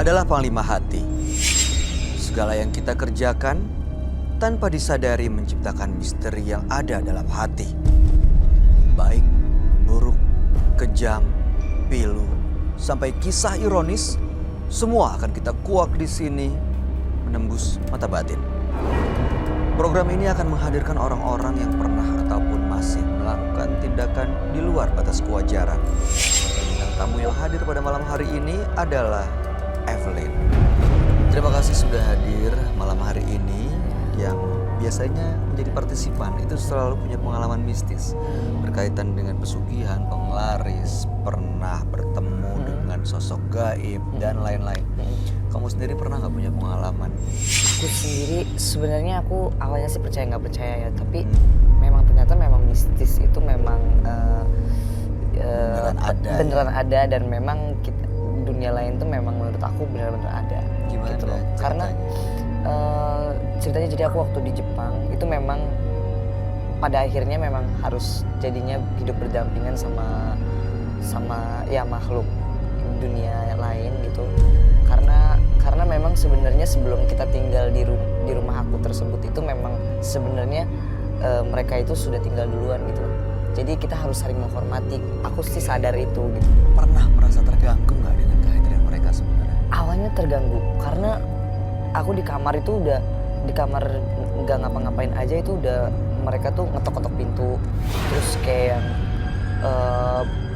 adalah panglima hati. Segala yang kita kerjakan tanpa disadari menciptakan misteri yang ada dalam hati. Baik, buruk, kejam, pilu, sampai kisah ironis, semua akan kita kuak di sini menembus mata batin. Program ini akan menghadirkan orang-orang yang pernah ataupun masih melakukan tindakan di luar batas kewajaran. Bintang tamu yang hadir pada malam hari ini adalah Evelyn. Terima kasih sudah hadir malam hari ini. Yang biasanya menjadi partisipan itu selalu punya pengalaman mistis berkaitan dengan pesugihan, penglaris, pernah bertemu dengan sosok gaib dan lain-lain. Kamu sendiri pernah nggak punya pengalaman? Aku sendiri sebenarnya aku awalnya sih percaya nggak percaya ya, tapi memang ternyata memang mistis itu memang beneran ada dan memang dunia lain tuh memang menurut aku benar-benar ada. Gimana gitu loh. ceritanya? Karena ceritanya jadi aku waktu di Jepang itu memang pada akhirnya memang harus jadinya hidup berdampingan sama ya makhluk dunia lain gitu. Karena memang sebenarnya sebelum kita tinggal di rumah aku tersebut itu memang sebenarnya mereka itu sudah tinggal duluan gitu loh. Jadi kita harus saling menghormati. Aku sih sadar itu gitu. Pernah merasa terganggu nggak dengan kehadiran mereka sebenarnya? Awalnya terganggu karena aku di kamar itu udah nggak ngapa-ngapain aja itu udah mereka tuh ngetok-ngetok pintu, terus kayak yang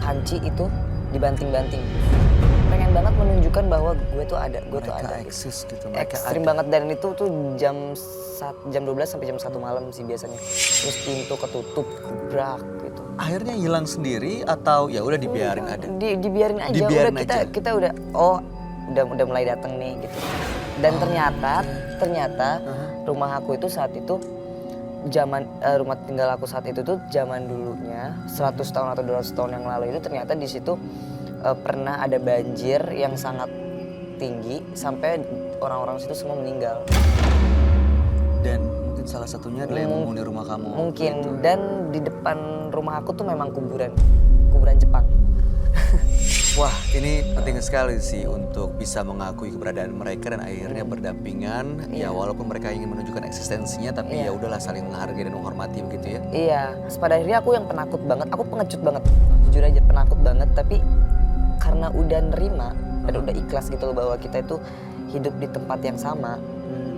panci itu dibanting-banting. Pengen banget menunjukkan bahwa gue tuh ada, Mereka eksis gitu. Mereka ekstrim ada. banget dan itu tuh jam 12 sampai jam 1 malam sih biasanya. Terus pintu ketutup, gebrak gitu. Akhirnya hilang sendiri atau ya udah dibiarin ada? Dibiarin aja. Dibiarin udah aja. kita udah udah mulai datang nih gitu. Dan ternyata rumah aku itu saat itu rumah tinggal aku saat itu tuh zaman dulunya 100 tahun atau 200 tahun yang lalu itu ternyata di situ pernah ada banjir yang sangat tinggi sampai orang-orang situ semua meninggal. Dan mungkin salah satunya adalah yang menghuni rumah kamu. Mungkin gitu. dan di depan rumah aku tuh memang kuburan Jepang. Wah, ini penting sekali sih untuk bisa mengakui keberadaan mereka dan akhirnya berdampingan. Ya walaupun mereka ingin menunjukkan eksistensinya, tapi ya udahlah saling menghargai dan menghormati begitu ya. Iya, pada akhirnya aku yang penakut banget, aku pengecut banget, jujur aja penakut banget. Tapi karena udah nerima dan udah ikhlas gitu loh bahwa kita itu hidup di tempat yang sama,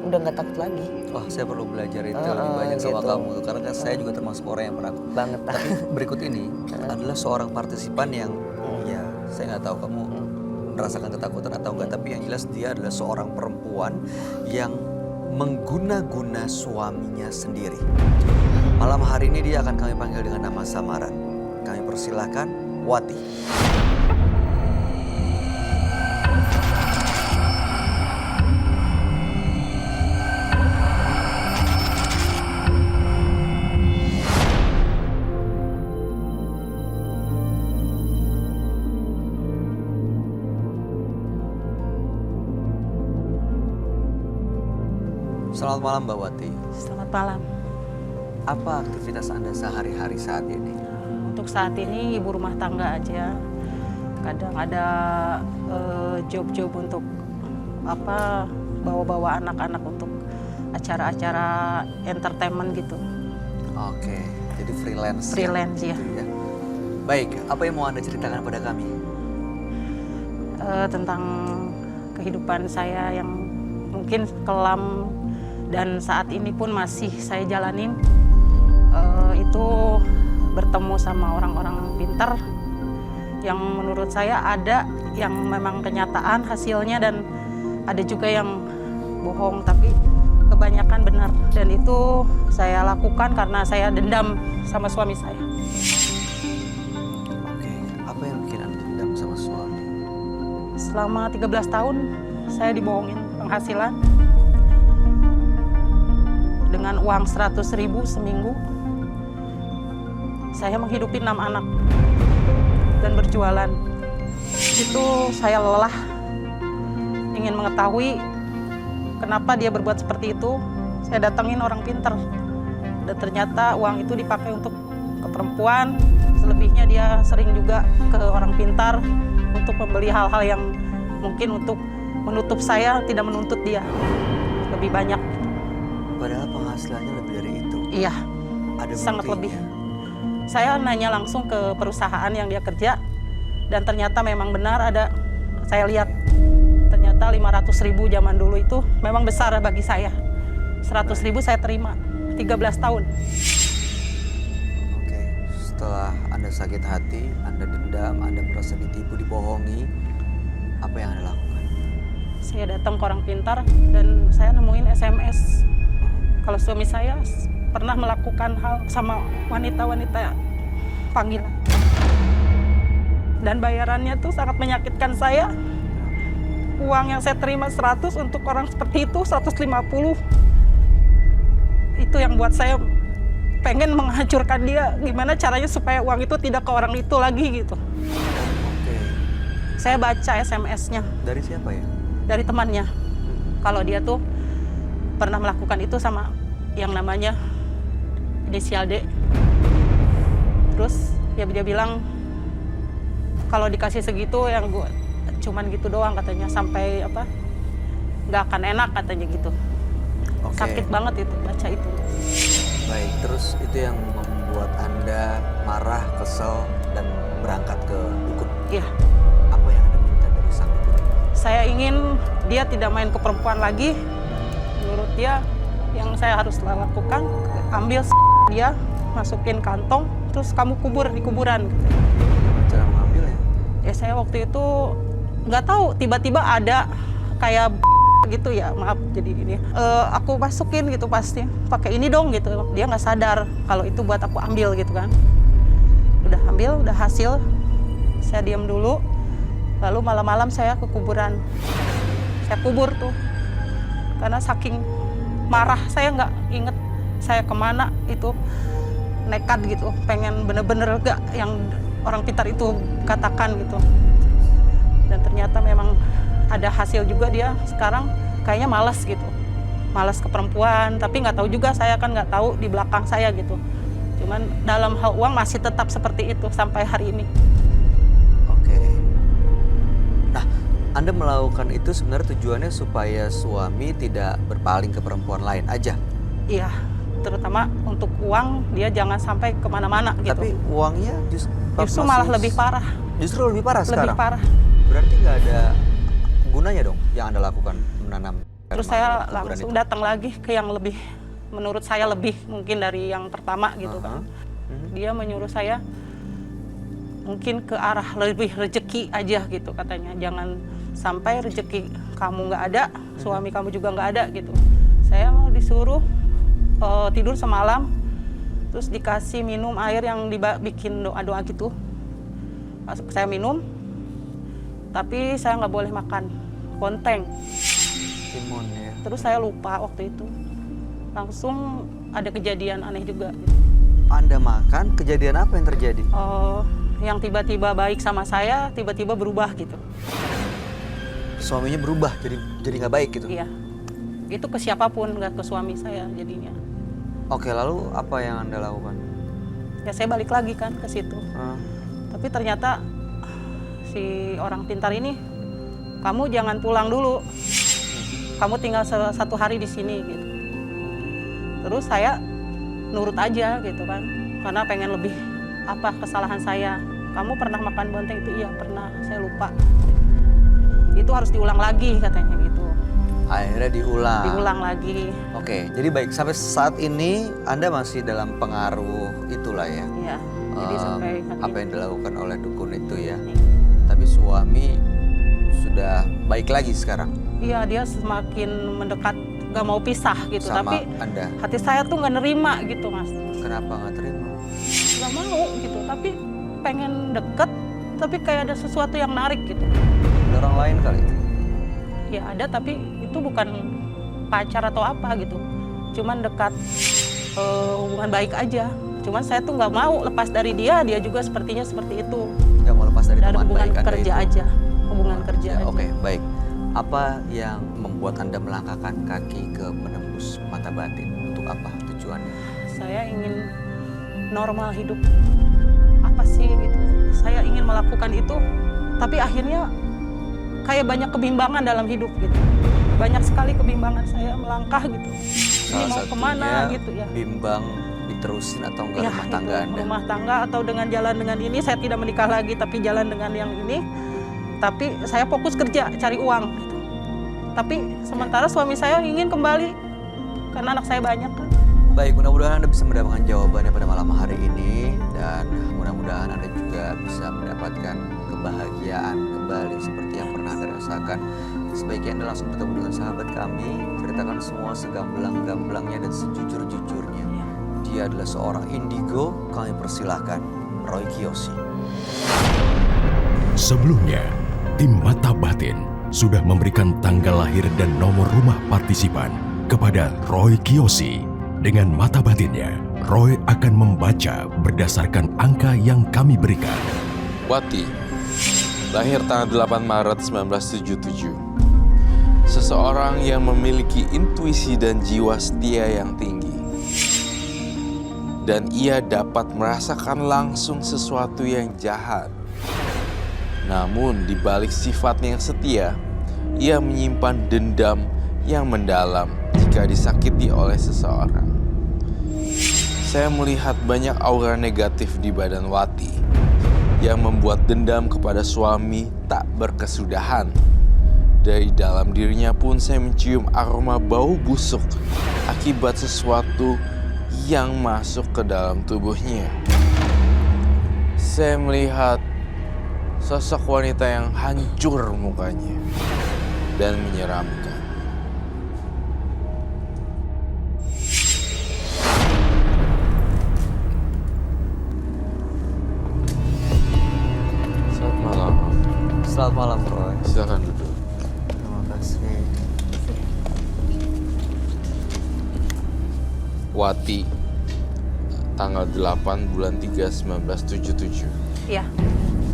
udah nggak takut lagi. Wah, saya perlu belajar itu lebih banyak sama gitu. kamu karena kan saya juga termasuk orang yang penakut. Banget. Tapi berikut ini adalah seorang partisipan yang ya saya nggak tahu kamu merasakan ketakutan atau enggak, tapi yang jelas dia adalah seorang perempuan yang mengguna-guna suaminya sendiri. Malam hari ini dia akan kami panggil dengan nama samaran. Kami persilahkan Wati. Selamat malam Mbak Wati. Selamat malam. Apa aktivitas Anda sehari-hari saat ini? Untuk saat ini ibu rumah tangga aja. Kadang ada job-job untuk bawa-bawa anak-anak untuk acara-acara entertainment gitu. Oke, jadi freelance. Freelance ya. Gitu ya. Baik, apa yang mau Anda ceritakan pada kami? Tentang kehidupan saya yang mungkin kelam dan saat ini pun masih saya jalanin. Itu bertemu sama orang-orang pintar yang menurut saya ada yang memang kenyataan hasilnya dan ada juga yang bohong, tapi kebanyakan benar. Dan itu saya lakukan karena saya dendam sama suami saya. Oke, apa yang bikin Anda dendam sama suami? Selama 13 tahun saya dibohongin penghasilan dengan uang 100.000 seminggu. Saya menghidupi 6 anak dan berjualan. Itu saya lelah ingin mengetahui kenapa dia berbuat seperti itu. Saya datangin orang pintar dan ternyata uang itu dipakai untuk ke perempuan. Selebihnya dia sering juga ke orang pintar untuk membeli hal-hal yang mungkin untuk menutup saya, tidak menuntut dia lebih banyak. Padahal penghasilannya lebih dari itu. Iya, Ada sangat buktinya. lebih. Saya nanya langsung ke perusahaan yang dia kerja, dan ternyata memang benar ada. Saya lihat ternyata 500.000 zaman dulu itu memang besar bagi saya. 100.000 saya terima, 13 tahun. Oke, setelah Anda sakit hati, Anda dendam, Anda merasa ditipu, dibohongi, apa yang Anda lakukan? Saya datang ke Orang Pintar dan saya nemuin SMS. Kalau suami saya pernah melakukan hal sama wanita-wanita panggilan. Dan bayarannya tuh sangat menyakitkan saya. Uang yang saya terima 100 untuk orang seperti itu 150. Itu yang buat saya pengen menghancurkan dia. Gimana caranya supaya uang itu tidak ke orang itu lagi gitu. Oke, Saya baca SMS-nya dari siapa ya? dari temannya. Kalau dia tuh pernah melakukan itu sama yang namanya inisial D. Terus ya dia bilang kalau dikasih segitu yang gue cuman gitu doang katanya, sampai apa nggak akan enak katanya gitu. Oke. Sakit banget itu baca itu. Baik, terus itu yang membuat Anda marah, kesel, dan berangkat ke dukun. Iya, Apa yang Anda minta dari sang dukun ini? saya ingin dia tidak main ke perempuan lagi. Menurut dia yang saya harus lakukan, ambil dia, masukin kantong, terus kamu kubur di kuburan. Gimana cara mengambil ya? Ya saya waktu itu nggak tahu, tiba-tiba ada kayak gitu ya, maaf jadi ini. Aku masukin gitu pasti, pakai ini dong gitu. Dia nggak sadar kalau itu buat aku ambil gitu kan. Udah ambil, udah hasil, saya diam dulu. Lalu malam-malam saya ke kuburan. Saya kubur tuh, karena saking marah saya nggak inget saya kemana itu, nekat gitu, pengen bener-bener gak yang Orang Pintar itu katakan gitu. Dan ternyata memang ada hasil juga, dia sekarang kayaknya malas gitu, malas ke perempuan, tapi nggak tahu juga, saya kan nggak tahu di belakang saya gitu. Cuman dalam hal uang masih tetap seperti itu sampai hari ini. Oke. Nah, Anda melakukan itu sebenarnya tujuannya supaya suami tidak berpaling ke perempuan lain aja. Iya, terutama untuk uang dia jangan sampai kemana-mana gitu. Tapi uangnya Justru malah lebih parah. Justru lebih parah sekarang? Lebih parah. Berarti nggak ada gunanya dong yang Anda lakukan, menanam. Terus saya langsung datang lagi ke yang lebih, menurut saya lebih mungkin dari yang pertama gitu kan. Dia menyuruh saya mungkin ke arah lebih rezeki aja gitu katanya. Jangan sampai rezeki kamu nggak ada, suami kamu juga nggak ada gitu. Saya mau disuruh tidur semalam, terus dikasih minum air yang dibikin doa-doa gitu. Saya minum, tapi saya nggak boleh makan konteng. Timun ya. Terus saya lupa waktu itu. Langsung ada kejadian aneh juga. Anda makan, kejadian apa yang terjadi? Yang tiba-tiba baik sama saya, tiba-tiba berubah gitu. Suaminya berubah, jadi nggak baik gitu? Iya. Itu ke siapapun, nggak ke suami saya jadinya. Oke, lalu apa yang Anda lakukan? Ya saya balik lagi kan ke situ. Tapi ternyata si Orang Pintar ini, kamu jangan pulang dulu. Kamu tinggal 1 hari di sini gitu. Terus saya nurut aja gitu kan, karena pengen lebih apa kesalahan saya. Kamu pernah makan bonteng itu? Iya pernah, saya lupa. Itu harus diulang lagi katanya gitu. Akhirnya diulang. Diulang lagi. Oke, jadi baik, sampai saat ini Anda masih dalam pengaruh itulah ya. Iya. Jadi sampai apa yang dilakukan oleh dukun itu ya. Iya. Tapi suami sudah baik lagi sekarang Iya, dia semakin mendekat, gak mau pisah gitu. sama Tapi Anda. hati saya tuh gak nerima gitu mas. Kenapa nggak terima? Gak mau gitu, tapi pengen deket, tapi kayak ada sesuatu yang narik gitu. Ada orang lain kali? Ya ada, tapi itu bukan pacar atau apa gitu. Cuman dekat, hubungan baik aja. Cuman saya tuh nggak mau lepas dari dia, dia juga sepertinya seperti itu. Nggak mau lepas dari teman hubungan baik Anda kerja itu? aja, hubungan kerja aja. Oke, baik. Apa yang membuat Anda melangkahkan kaki ke menembus mata batin? Untuk apa tujuannya? Saya ingin normal hidup. Apa sih gitu? Saya ingin melakukan itu, tapi akhirnya kayak banyak kebimbangan dalam hidup gitu. Banyak sekali kebimbangan saya melangkah gitu. Ini Salah mau kemana satunya gitu ya. bimbang diterusin atau enggak Ya, rumah itu, tangga Anda. rumah tangga atau dengan jalan dengan ini, saya tidak menikah lagi tapi jalan dengan yang ini. Tapi saya fokus kerja, cari uang gitu. Tapi sementara suami saya ingin kembali karena anak saya banyak kan. Baik, mudah-mudahan Anda bisa mendapatkan jawabannya pada malam hari ini dan mudah-mudahan Anda juga bisa mendapatkan kebahagiaan kembali seperti yang pernah Anda rasakan. Sebaiknya Anda langsung bertemu dengan sahabat kami, ceritakan semua segamblang-gamblangnya dan sejujur-jujurnya. Dia adalah seorang indigo, kami persilahkan Roy Kiyoshi. Sebelumnya, tim Mata Batin sudah memberikan tanggal lahir dan nomor rumah partisipan kepada Roy Kiyoshi. Dengan mata batinnya, Roy akan membaca berdasarkan angka yang kami berikan. Wati, lahir tanggal 8 Maret 1977. Seseorang yang memiliki intuisi dan jiwa setia yang tinggi. Dan ia dapat merasakan langsung sesuatu yang jahat. Namun di balik sifatnya yang setia, ia menyimpan dendam yang mendalam jika disakiti oleh seseorang. Saya melihat banyak aura negatif di badan Wati yang membuat dendam kepada suami tak berkesudahan. Dari dalam dirinya pun saya mencium aroma bau busuk akibat sesuatu yang masuk ke dalam tubuhnya. Saya melihat sosok wanita yang hancur mukanya dan menyeramkan. Selamat malam. Selamat malam, Roy. Silakan duduk. Terima kasih. Wati, tanggal 8 bulan 3 1977. Iya.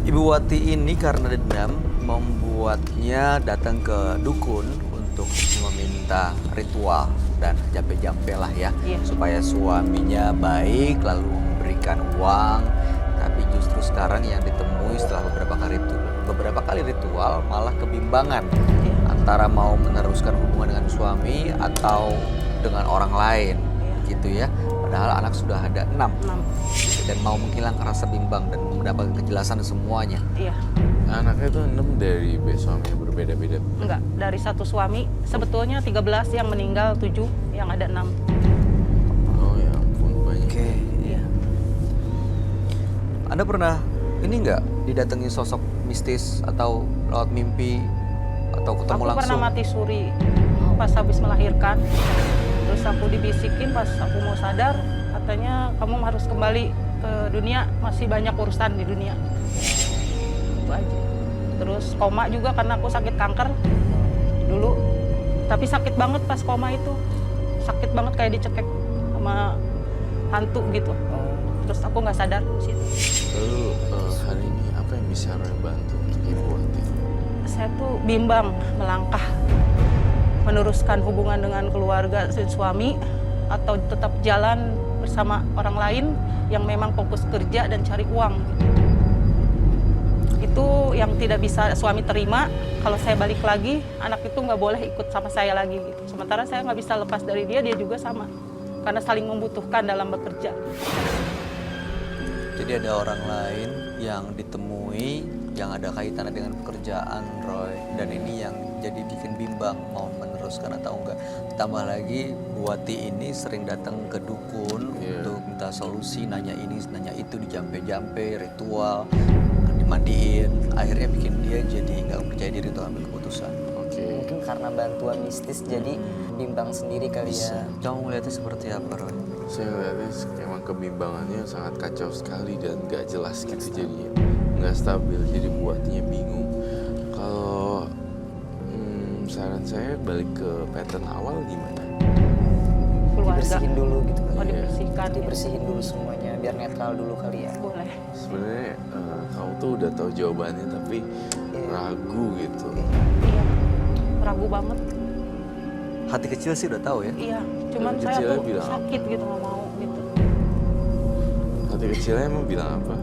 Ibu Wati ini karena dendam membuatnya datang ke dukun untuk meminta ritual dan jampe-jampe lah ya, Iya. supaya suaminya baik lalu memberikan uang. Tapi justru sekarang yang ditemui setelah beberapa kali ritual malah kebimbangan Iya. antara mau meneruskan hubungan dengan suami atau dengan orang lain, gitu ya. Padahal anak sudah ada 6 dan mau menghilangkan rasa bimbang dan mendapatkan kejelasan semuanya. Iya. Anaknya itu 6 dari suami yang berbeda-beda. Enggak, dari satu suami. Sebetulnya 13 yang meninggal, 7 yang ada 6. Oh ya ampun, banyak. Oke. Iya. Anda pernah ini nggak didatangi sosok mistis atau lewat mimpi atau ketemu Aku langsung? pernah mati suri pas habis melahirkan. Terus aku dibisikin pas aku mau sadar, katanya kamu harus kembali ke dunia, masih banyak urusan di dunia. Itu aja. Terus koma juga karena aku sakit kanker dulu. Tapi sakit banget pas koma itu. Sakit banget kayak dicekek sama hantu gitu. Terus aku nggak sadar di situ. Lalu hari ini apa yang bisa Roy bantu untuk Ibu Wati? Saya tuh bimbang melangkah, meneruskan hubungan dengan keluarga suami atau tetap jalan bersama orang lain yang memang fokus kerja dan cari uang. Itu yang tidak bisa suami terima. Kalau saya balik lagi, anak itu nggak boleh ikut sama saya lagi gitu. Sementara saya nggak bisa lepas dari dia, dia juga sama. Karena saling membutuhkan dalam bekerja. Jadi ada orang lain yang ditemui yang ada kaitannya dengan pekerjaan Roy, dan ini yang jadi bikin bimbang mau meneruskan atau enggak. Tambah lagi Bu Wati ini sering datang ke dukun untuk minta solusi, nanya ini, nanya itu, dijampe-jampe, ritual, dimandiin. Akhirnya bikin dia jadi nggak percaya diri untuk ambil keputusan. Oke. Mungkin karena bantuan mistis jadi bimbang sendiri kali Bisa. ya. Kamu melihatnya seperti apa, Roy? Saya lihatnya emang kebimbangannya sangat kacau sekali dan gak jelas gitu jadinya. Nggak stabil, jadi buatnya bingung. Kalau saran saya balik ke pattern awal gimana? Keluarga. Dibersihin dulu gitu Oh, kali. ya. dibersihkan. Dibersihin dulu semuanya biar netral dulu kali ya. Boleh. Sebenarnya kamu tuh udah tahu jawabannya tapi ragu gitu. Iya. Ragu banget. Hati kecil sih udah tahu ya. Iya. Cuman Dari saya kecilnya tuh bilang sakit gitu, nggak mau gitu. Hati kecilnya emang bilang apa?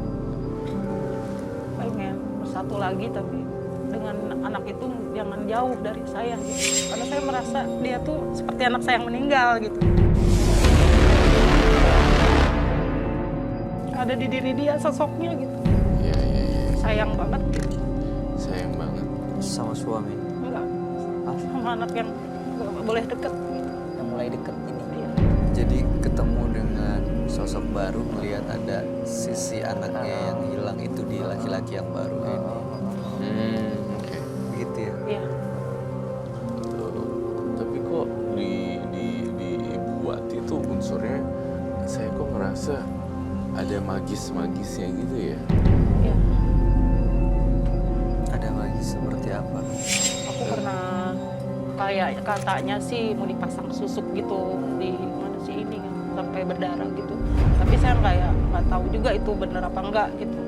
Pengen bersatu lagi tapi dengan anak itu jangan jauh dari saya gitu. Karena saya merasa dia tuh seperti anak saya yang meninggal gitu. Ada di diri dia sosoknya gitu. Iya. Sayang banget gitu. Sayang banget. Sama suami. Enggak, sama anak yang nggak boleh deket. Yang mulai deket ini. Iya. Jadi ketemu dengan sosok baru, melihat ada sisi anaknya yang hilang itu di laki-laki yang baru ini. Oke. Begitu ya? Iya. Tapi kok di Ibu Wati tuh unsurnya, saya kok ngerasa ada magis-magisnya gitu ya. Iya. Ada lagi seperti apa? Aku pernah kayak katanya sih mau dipasang susuk gitu di mana sih ini kan, sampai berdarah gitu. Tapi saya nggak tahu juga itu benar apa enggak gitu.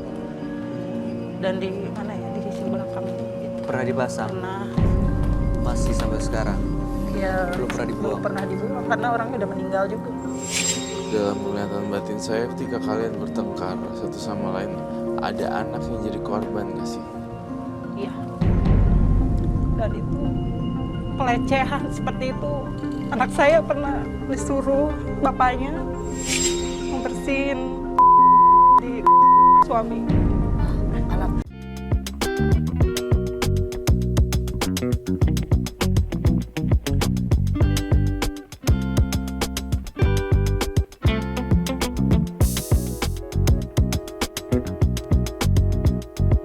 Dan di mana ya, di sisi belakang gitu. Pernah dipasang? Pernah. Masih sampai sekarang? Ya, Belum pernah dibuang? Belum pernah dibuang karena orangnya udah meninggal juga. Dalam penglihatan batin saya, ketika kalian bertengkar satu sama lain, ada anak yang jadi korban nggak sih? Iya. Dan itu pelecehan seperti itu. Anak saya pernah disuruh bapaknya membersihin di suami.